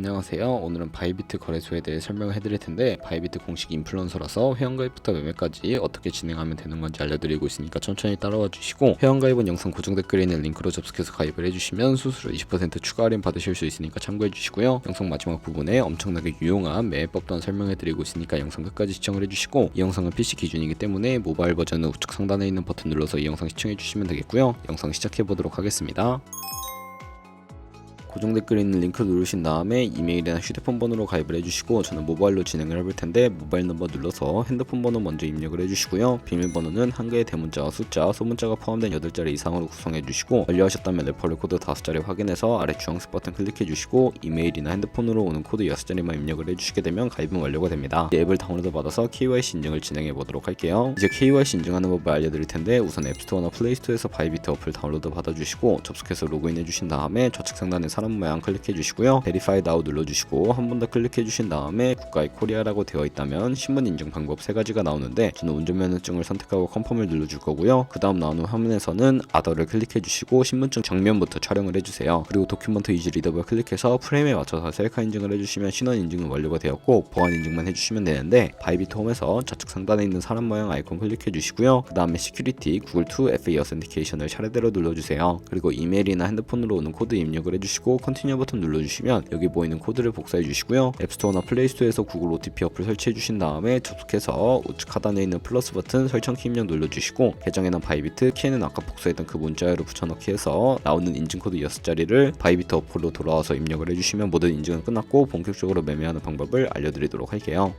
안녕하세요. 오늘은 바이비트 거래소에 대해 설명을 해드릴 텐데, 바이비트 공식 인플루언서라서 회원가입부터 매매까지 어떻게 진행하면 되는 건지 알려드리고 있으니까 천천히 따라와 주시고, 회원가입은 영상 고정 댓글에 있는 링크로 접속해서 가입을 해주시면 수수료 20% 추가 할인 받으실 수 있으니까 참고해 주시고요. 영상 마지막 부분에 엄청나게 유용한 매매법 또한 설명해드리고 있으니까 영상 끝까지 시청을 해주시고, 이 영상은 PC 기준이기 때문에 모바일 버전은 우측 상단에 있는 버튼 눌러서 이 영상 시청해 주시면 되겠고요. 영상 시작해 보도록 하겠습니다. 고정 댓글에 있는 링크 누르신 다음에 이메일이나 휴대폰 번호로 가입을 해주시고, 저는 모바일로 진행을 해볼 텐데 모바일 넘버 눌러서 핸드폰 번호 먼저 입력을 해주시고요. 비밀번호는 한글의 대문자와 숫자, 소문자가 포함된 8자리 이상으로 구성해주시고, 완료하셨다면 레퍼럴 코드 5자리 확인해서 아래 주황색 버튼 클릭해주시고, 이메일이나 핸드폰으로 오는 코드 6자리만 입력을 해주시게 되면 가입은 완료가 됩니다. 이 앱을 다운로드 받아서 KYC 인증을 진행해 보도록 할게요. 이제 KYC 인증하는 법을 알려드릴 텐데, 우선 앱스토어나 플레이스토어에서 바이비트 어플 다운로드 받아주시고 접속해서 로그인해 주신 다음에 좌측 상단에 사람 모양 클릭해 주시고요. Verify Now 눌러주시고 한 번 더 클릭해 주신 다음에 국가의 코리아라고 되어 있다면 신분 인증 방법 3가지가 나오는데, 저는 운전면허증을 선택하고 컨펌을 눌러줄 거고요. 그 다음 나오는 화면에서는 아더를 클릭해 주시고 신분증 정면부터 촬영을 해주세요. 그리고 도큐먼트 이지 리더블 클릭해서 프레임에 맞춰서 셀카 인증을 해주시면 신원 인증은 완료가 되었고, 보안 인증만 해주시면 되는데, 바이비트 홈에서 좌측 상단에 있는 사람 모양 아이콘 클릭해 주시고요. 그 다음에 시큐리티 구글 2 FA 어센티케이션을 차례대로 눌러주세요. 그리고 이메일이나 핸드폰으로 오는 코드 입력을 해주시고 컨티뉴 버튼 눌러주시면 여기 보이는 코드를 복사해 주시고요. 앱스토어나 플레이스토어에서 구글 OTP 어플 설치해 주신 다음에 접속해서 우측 하단에 있는 플러스 버튼 설정키 입력 눌러주시고, 계정에는 바이비트, 키에는 아까 복사했던 그 문자열을 붙여넣기 해서 나오는 인증코드 6자리를 바이비트 어플로 돌아와서 입력을 해주시면 모든 인증은 끝났고 본격적으로 매매하는 방법을 알려드리도록 할게요.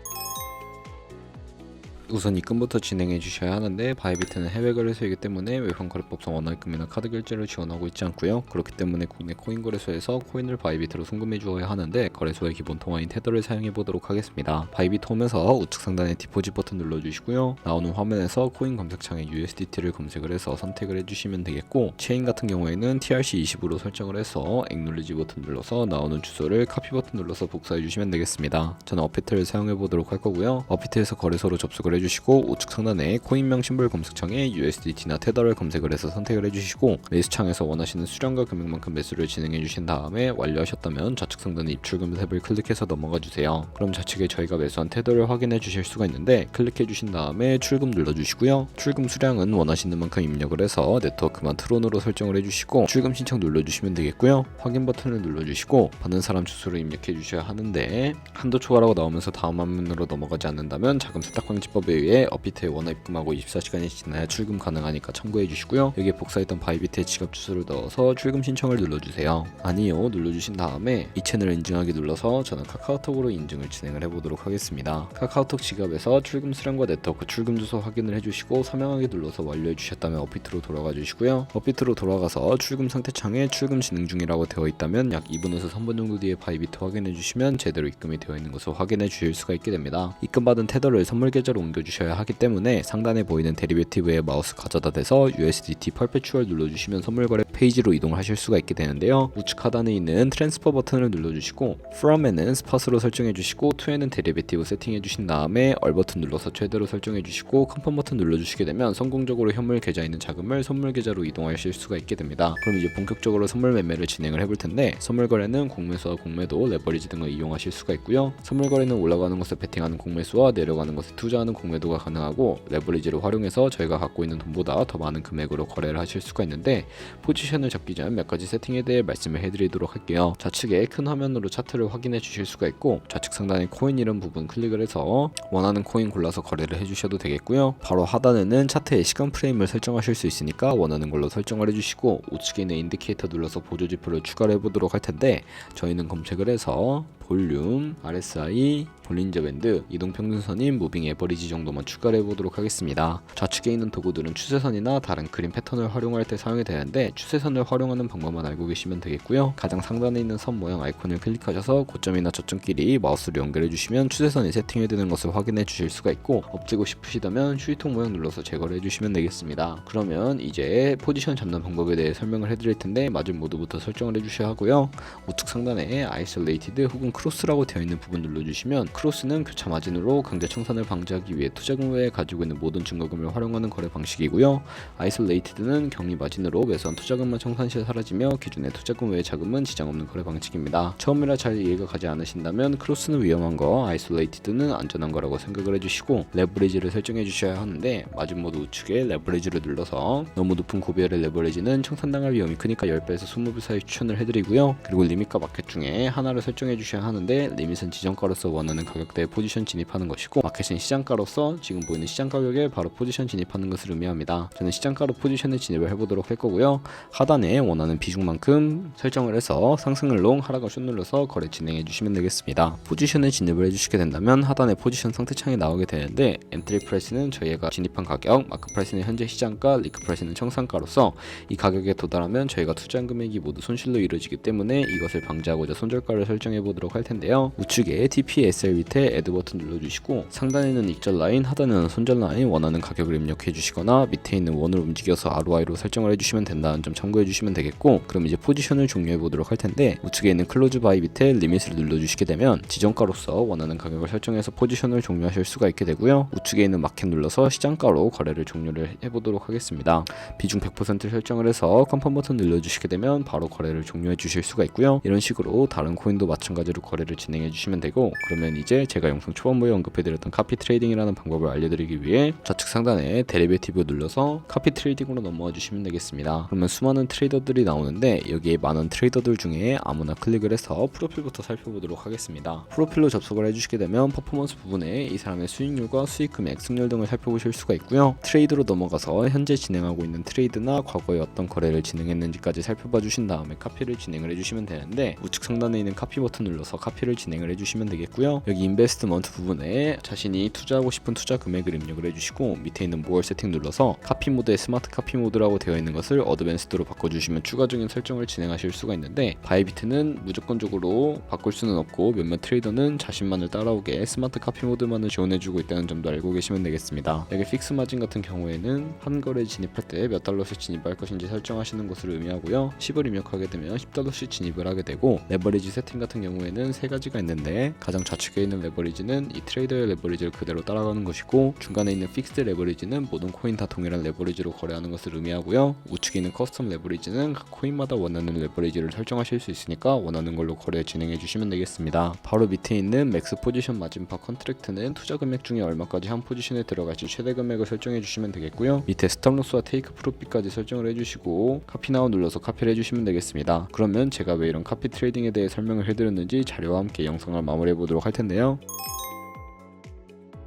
우선 입금부터 진행해 주셔야 하는데, 바이비트는 해외 거래소이기 때문에 외환거래법상 원화입금이나 카드 결제를 지원하고 있지 않고요. 그렇기 때문에 국내 코인 거래소에서 코인을 바이비트로 송금해 주어야 하는데, 거래소의 기본 통화인 테더를 사용해 보도록 하겠습니다. 바이비트 홈에서 우측 상단에 디포짓 버튼 눌러주시고요. 나오는 화면에서 코인 검색창에 USDT를 검색을 해서 선택을 해주시면 되겠고, 체인 같은 경우에는 TRC20으로 설정을 해서 액놀리지 버튼 눌러서 나오는 주소를 카피 버튼 눌러서 복사해 주시면 되겠습니다. 저는 어피트를 사용해 보도록 할 거고요. 어피트에서 거래소로 접속을 해주시고 우측 상단에 코인명 심볼 검색창에 USDT나 테더를 검색을 해서 선택을 해주시고, 매수창에서 원하시는 수량과 금액만큼 매수를 진행해 주신 다음에 완료하셨다면 좌측 상단에 입출금 탭을 클릭해서 넘어가 주세요. 그럼 좌측에 저희가 매수한 테더를 확인해 주실 수가 있는데, 클릭해 주신 다음에 출금 눌러주시고요. 출금 수량은 원하시는 만큼 입력을 해서 네트워크만 트론으로 설정을 해주시고 출금 신청 눌러주시면 되겠고요. 확인 버튼을 눌러주시고 받는 사람 주소를 입력해 주셔야 하는데, 한도 초과라고 나오면서 다음 화면으로 넘어가지 않는다면 자금 세탁 방지법에 의해 어피트에 원화 입금하고 24시간이 지나야 출금 가능하니까 참고해 주시고요. 여기에 복사했던 바이비트의 지갑 주소를 넣어서 출금 신청을 눌러주세요. 아니요 눌러주신 다음에 이 채널 인증하기 눌러서 저는 카카오톡으로 인증을 진행을 해보도록 하겠습니다. 카카오톡 지갑에서 출금 수량과 네트워크 출금 주소 확인을 해주시고 서명하기 눌러서 완료해 주셨다면 어피트로 돌아가 주시고요. 어피트로 돌아가서 출금 상태 창에 출금 진행 중이라고 되어 있다면 약 2분에서 3분 정도 뒤에 바이비트 확인해 주시면 제대로 입금이 되어 있는 것을 확인해 주실 수가 있게 됩니다. 입금받은 테더를 선물 계좌로 옮겨주셔야 하기 때문에 상단에 보이는 데리베티브에 마우스 가져다 대서 USDT 퍼페추얼 눌러주시면 선물 거래 페이지로 이동하실 수가 있게 되는데요. 우측 하단에 있는 트랜스퍼 버튼을 눌러주시고 from에는 스팟으로 설정해주시고 to에는 데리베티브 세팅해주신 다음에 all 버튼 눌러서 최대로 설정해주시고 컨펌 버튼 눌러주시게 되면 성공적으로 현물 계좌에 있는 자금을 선물 계좌로 이동하실 수가 있게 됩니다. 그럼 이제 본격적으로 선물 매매를 진행을 해볼 텐데, 선물 거래는 공매수와 공매도, 레버리지 등을 이용하실 수가 있고요. 선물 거래는 올라가는 것에 베팅하는 공매수와 내려가는 것에 투자하는 공매도가 가능하고, 레버리지를 활용해서 저희가 갖고 있는 돈보다 더 많은 금액으로 거래를 하실 수가 있는데, 포지션을 잡기 전 몇 가지 세팅에 대해 말씀을 해드리도록 할게요. 좌측에 큰 화면으로 차트를 확인해 주실 수가 있고, 좌측 상단에 코인 이름 부분 클릭을 해서 원하는 코인 골라서 거래를 해주셔도 되겠고요. 바로 하단에는 차트의 시간 프레임을 설정하실 수 있으니까 원하는 걸로 설정을 해주시고, 우측에 있는 인디케이터 눌러서 보조지표를 추가를 해보도록 할 텐데, 저희는 검색을 해서 볼륨, RSI, 볼린저 밴드, 이동평균선인 무빙 에버리지 정도만 추가를 해보도록 하겠습니다. 좌측에 있는 도구들은 추세선이나 다른 그림 패턴을 활용할 때 사용이 되는데, 추세선을 활용하는 방법만 알고 계시면 되겠고요. 가장 상단에 있는 선 모양 아이콘을 클릭하셔서 고점이나 저점끼리 마우스를 연결해 주시면 추세선이 세팅이 되는 것을 확인해 주실 수가 있고, 엎지고 싶으시다면 휴지통 모양 눌러서 제거를 해주시면 되겠습니다. 그러면 이제 포지션 잡는 방법에 대해 설명을 해드릴 텐데, 마진 모드부터 설정을 해주셔야 하고요. 우측 상단에 아이솔레이티드 혹은 크로스라고 되어 있는 부분 눌러주시면, 크로스는 교차 마진으로 강제 청산을 방지하기 위해 위해 투자금 외에 가지고 있는 모든 증거금을 활용하는 거래 방식이고요. 아이솔레이티드는 격리 마진으로 매수한 투자금만 청산시에 사라지며 기존의 투자금 외의 자금은 지장 없는 거래 방식입니다. 처음이라 잘 이해가 가지 않으신다면 크로스는 위험한 거, 아이솔레이티드는 안전한 거라고 생각을 해주시고 레버리지를 설정해 주셔야 하는데 마진모드 우측에 레버리지를 눌러서 너무 높은 고비열의 레버리지는 청산당할 위험이 크니까 10배에서 20배 사이 추천을 해드리고요. 그리고 리밋과 마켓 중에 하나를 설정해 주셔야 하는데 리밋은 지정가로서 원하는 가격대에 포지션 진입하는 것이고 마켓은 시장가로서 지금 보이는 시장 가격에 바로 포지션 진입하는 것을 의미합니다. 저는 시장가로 포지션에 진입을 해보도록 할 거고요. 하단에 원하는 비중만큼 설정을 해서 상승을 롱, 하락을 숏 눌러서 거래 진행해 주시면 되겠습니다. 포지션에 진입을 해주시게 된다면 하단에 포지션 상태창이 나오게 되는데 엔트리 프라이스는 저희가 진입한 가격, 마크 프라이스는 현재 시장가, 리크 프라이스는 청산가로서 이 가격에 도달하면 저희가 투자한 금액이 모두 손실로 이루어지기 때문에 이것을 방지하고자 손절가를 설정해 보도록 할 텐데요. 우측에 TPSL 밑에 애드 버튼 눌러주시고 상단에는 익절 라인, 하단에는 손절 라인 원하는 가격을 입력해 주시거나 밑에 있는 원을 움직여서 ROI로 설정을 해주시면 된다는 점 참고해 주시면 되겠고, 그럼 이제 포지션을 종료해 보도록 할 텐데 우측에 있는 클로즈 바이 밑에 리밋을 눌러주시게 되면 지정가로서 원하는 가격을 설정해서 포지션을 종료하실 수가 있게 되고요. 우측에 있는 마켓 눌러서 시장가로 거래를 종료를 해보도록 하겠습니다. 비중 100% 설정을 해서 컨펌 버튼 눌러주시게 되면 바로 거래를 종료해 주실 수가 있고요. 이런 식으로 다른 코인도 마찬가지로 거래를 진행해 주시면 되고, 그러면 이제 제가 영상 초반부에 언급해드렸던 카피 트레이딩이라는 방법을 알려드리기 위해 좌측 상단에 데리베티브 눌러서 카피 트레이딩으로 넘어와 주시면 되겠습니다. 그러면 수많은 트레이더들이 나오는데 여기에 많은 트레이더들 중에 아무나 클릭을 해서 프로필부터 살펴보도록 하겠습니다. 프로필로 접속을 해주시게 되면 퍼포먼스 부분에 이 사람의 수익률과 수익 금액, 승률 등을 살펴보실 수가 있고요. 트레이드로 넘어가서 현재 진행하고 있는 트레이드나 과거에 어떤 거래를 진행했는지까지 살펴봐 주신 다음에 카피를 진행을 해주시면 되는데 우측 상단에 있는 카피 버튼 눌러서 카피를 진행을 해주시면 되겠고요. 여기 인베스트먼트 부분에 자신이 투자하고 싶은 투자 금액을 입력을 해주시고 밑에 있는 모어 세팅 눌러서 카피 모드에 스마트 카피 모드라고 되어 있는 것을 어드밴스드로 바꿔주시면 추가적인 설정을 진행하실 수가 있는데 바이비트는 무조건적으로 바꿀 수는 없고 몇몇 트레이더는 자신만을 따라오게 스마트 카피 모드만을 지원해주고 있다는 점도 알고 계시면 되겠습니다. 여기 픽스 마진 같은 경우에는 한 거래 진입할 때 몇 달러씩 진입할 것인지 설정하시는 것을 의미하고요. 10을 입력하게 되면 10달러씩 진입을 하게 되고 레버리지 세팅 같은 경우에는 세 가지가 있는데 가장 좌측에 있는 레버리지는 이 트레이더의 레버리지를 그대로 따라가는 것이고 중간에 있는 픽스드 레버리지는 모든 코인 다 동일한 레버리지로 거래하는 것을 의미하고요. 우측에 있는 커스텀 레버리지는 각 코인마다 원하는 레버리지를 설정하실 수 있으니까 원하는 걸로 거래 진행해 주시면 되겠습니다. 바로 밑에 있는 맥스 포지션 마진 파 컨트랙트는 투자 금액 중에 얼마까지 한 포지션에 들어갈지 최대 금액을 설정해 주시면 되겠고요. 밑에 스톱로스와 테이크 프로핏까지 설정을 해주시고 카피 나우 눌러서 카피를 해주시면 되겠습니다. 그러면 제가 왜 이런 카피 트레이딩에 대해 설명을 해드렸는지 자료와 함께 영상을 마무리해 보도록 할 텐데요.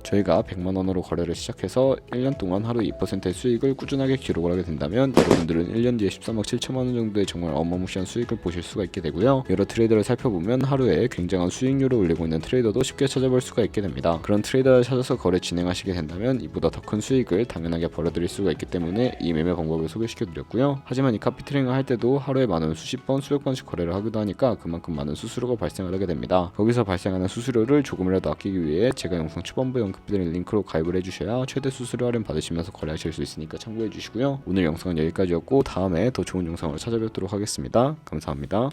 저희가 100만원으로 거래를 시작해서 1년 동안 하루 2%의 수익을 꾸준하게 기록을 하게 된다면 여러분들은 1년 뒤에 13억 7천만원 정도의 정말 어마무시한 수익을 보실 수가 있게 되고요. 여러 트레이더를 살펴보면 하루에 굉장한 수익률을 올리고 있는 트레이더도 쉽게 찾아볼 수가 있게 됩니다. 그런 트레이더를 찾아서 거래 진행하시게 된다면 이보다 더 큰 수익을 당연하게 벌어들일 수가 있기 때문에 이 매매 방법을 소개시켜 드렸고요. 하지만 이 카피 트레이딩을 할 때도 하루에 많은 수십 번, 수백 번씩 거래를 하기도 하니까 그만큼 많은 수수료가 발생을 하게 됩니다. 거기서 발생하는 수수료를 조금이라도 아끼기 위해 제가 영상 초반부에 언급드린 링크로 가입을 해주셔야 최대 수수료 할인 받으시면서 거래하실 수 있으니까 참고해 주시고요. 오늘 영상은 여기까지였고 다음에 더 좋은 영상으로 찾아뵙도록 하겠습니다. 감사합니다.